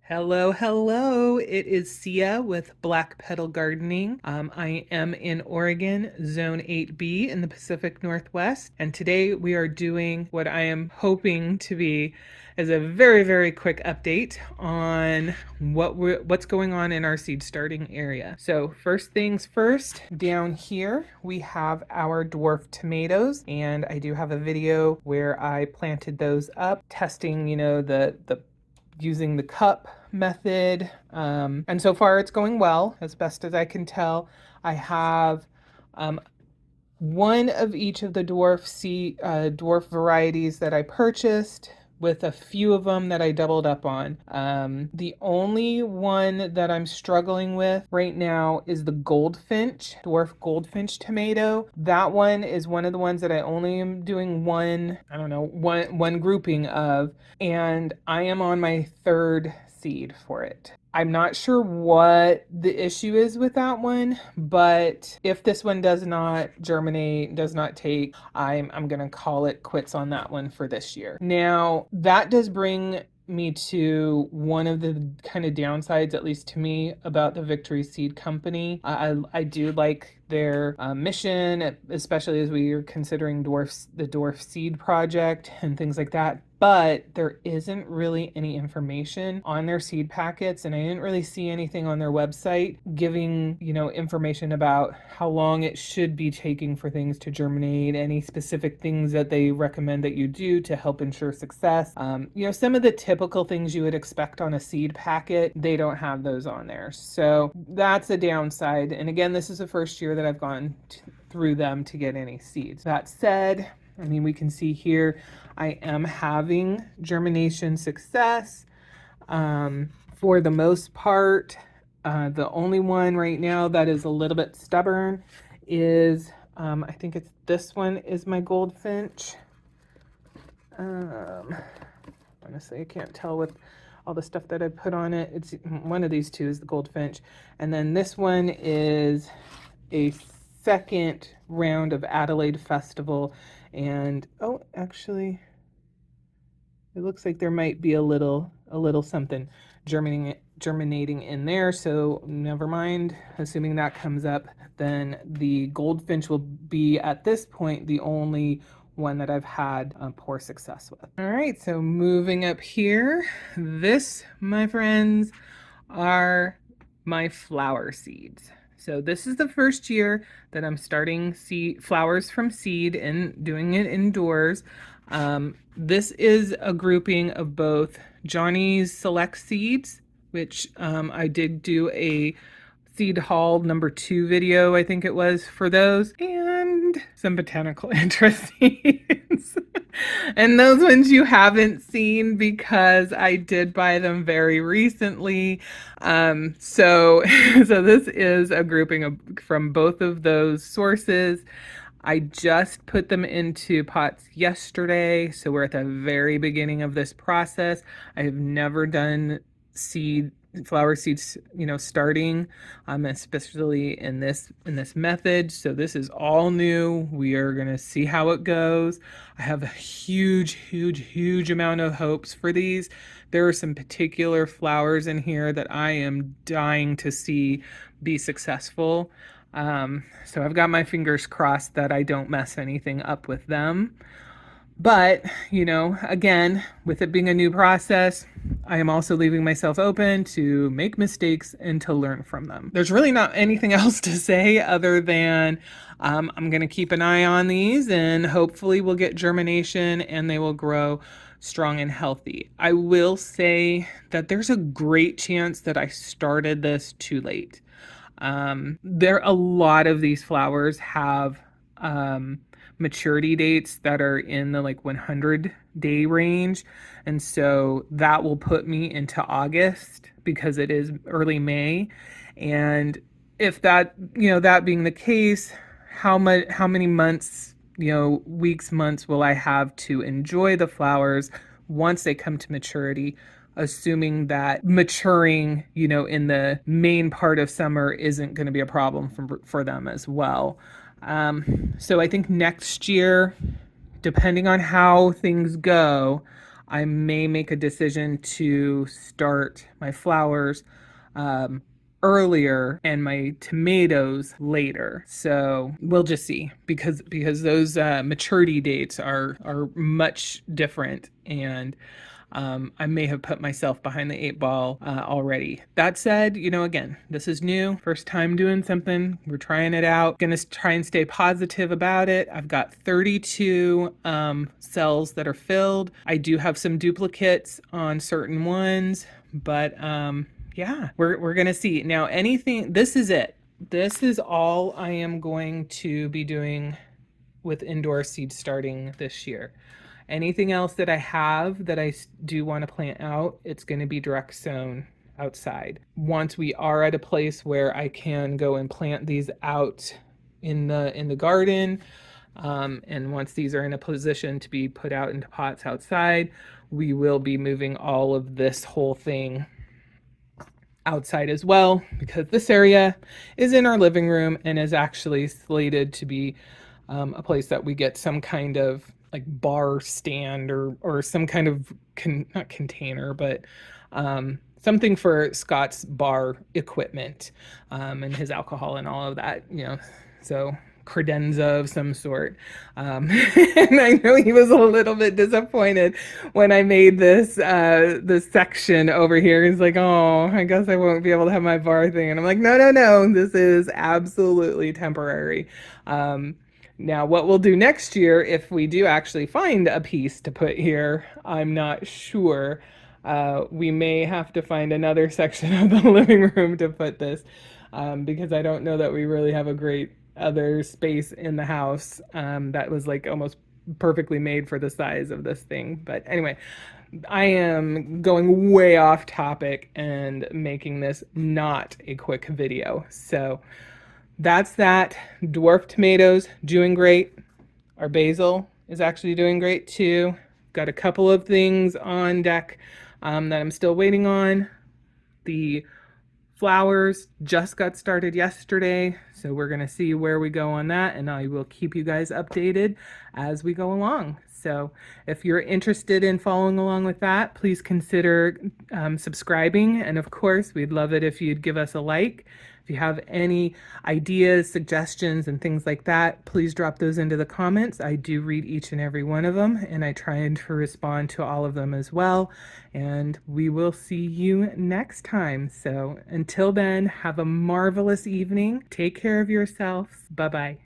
Hello, hello. It is Sia with Black Petal Gardening. I am in Oregon, Zone 8B in the Pacific Northwest, and today we are doing what I am hoping to be as a very, very quick update on what's going on in our seed starting area. So first things first, down here we have our dwarf tomatoes, and I do have a video where I planted those up, testing, the using the cup method. And so far it's going well, as best as I can tell. I have one of each of the dwarf varieties that I purchased, with a few of them that I doubled up on. The only one that I'm struggling with right now is the goldfinch, dwarf goldfinch tomato. That one is one of the ones that I only am doing one grouping of, and I am on my third seed for it. I'm not sure what the issue is with that one, but if this one does not germinate, does not take, I'm gonna call it quits on that one for this year. Now, that does bring me to one of the kind of downsides, at least to me, about the Victory Seed Company. I do like their mission, especially as we are considering the dwarf seed project and things like that. But there isn't really any information on their seed packets, and I didn't really see anything on their website giving, information about how long it should be taking for things to germinate, any specific things that they recommend that you do to help ensure success. Some of the typical things you would expect on a seed packet, they don't have those on there. So that's a downside. And again, this is the first year that I've gone through them to get any seeds. That said, we can see here I am having germination success for the most part. The only one right now that is a little bit stubborn is, I think it's this one is my goldfinch. Honestly, I can't tell with all the stuff that I put on it. It's one of these two is the goldfinch. And then this one is a second round of Adelaide Festival. And actually, it looks like there might be a little something germinating in there. So never mind. Assuming that comes up, then the goldfinch will be at this point the only one that I've had poor success with. All right, so moving up here, this, my friends, are my flower seeds. So this is the first year that I'm starting flowers from seed and doing it indoors. This is a grouping of both Johnny's Select Seeds, which I did do a seed haul #2 video, I think it was, for those, and some botanical interest seeds. And those ones you haven't seen because I did buy them very recently. So this is a grouping from both of those sources. I just put them into pots yesterday, so we're at the very beginning of this process. I have never done flower seeds, starting, especially in this method. So this is all new. We are going to see how it goes. I have a huge amount of hopes for these. There are some particular flowers in here that I am dying to see be successful. So I've got my fingers crossed that I don't mess anything up with them. But, again, with it being a new process, I am also leaving myself open to make mistakes and to learn from them. There's really not anything else to say other than I'm going to keep an eye on these, and hopefully we'll get germination and they will grow strong and healthy. I will say that there's a great chance that I started this too late. A lot of these flowers have maturity dates that are in the 100-day range, and so that will put me into August because it is early May. And if that being the case, how many months, weeks, months will I have to enjoy the flowers once they come to maturity, assuming that maturing, in the main part of summer isn't going to be a problem for them as well. So I think next year, depending on how things go, I may make a decision to start my flowers earlier and my tomatoes later. So we'll just see, because those maturity dates are much different, and I may have put myself behind the eight ball already. That said, again, this is new, first time doing something. We're trying it out. Gonna try and stay positive about it. I've got 32 cells that are filled. I do have some duplicates on certain ones, but yeah, we're gonna see. Now, this is it. This is all I am going to be doing with indoor seed starting this year. Anything else that I have that I do want to plant out, it's going to be direct sown outside. Once we are at a place where I can go and plant these out in the garden, and once these are in a position to be put out into pots outside, we will be moving all of this whole thing outside as well, because this area is in our living room and is actually slated to be a place that we get some kind of like bar stand or some kind of not container, but something for Scott's bar equipment, and his alcohol and all of that, so credenza of some sort. And I know he was a little bit disappointed when I made this section over here. He's like, oh, I guess I won't be able to have my bar thing. And I'm like, no, this is absolutely temporary. Now, what we'll do next year, if we do actually find a piece to put here, I'm not sure. We may have to find another section of the living room to put this, because I don't know that we really have a great other space in the house that was like almost perfectly made for the size of this thing. But anyway, I am going way off topic and making this not a quick video. So that's that. Dwarf tomatoes doing great. Our basil is actually doing great too. Got a couple of things on deck that I'm still waiting on. The flowers just got started yesterday, so we're gonna see where we go on that, and I will keep you guys updated as we go along. So if you're interested in following along with that, please consider subscribing, and of course we'd love it if you'd give us a like. If you have any ideas, suggestions, and things like that, please drop those into the comments. I do read each and every one of them, and I try to respond to all of them as well. And we will see you next time. So until then, have a marvelous evening. Take care of yourselves. Bye-bye.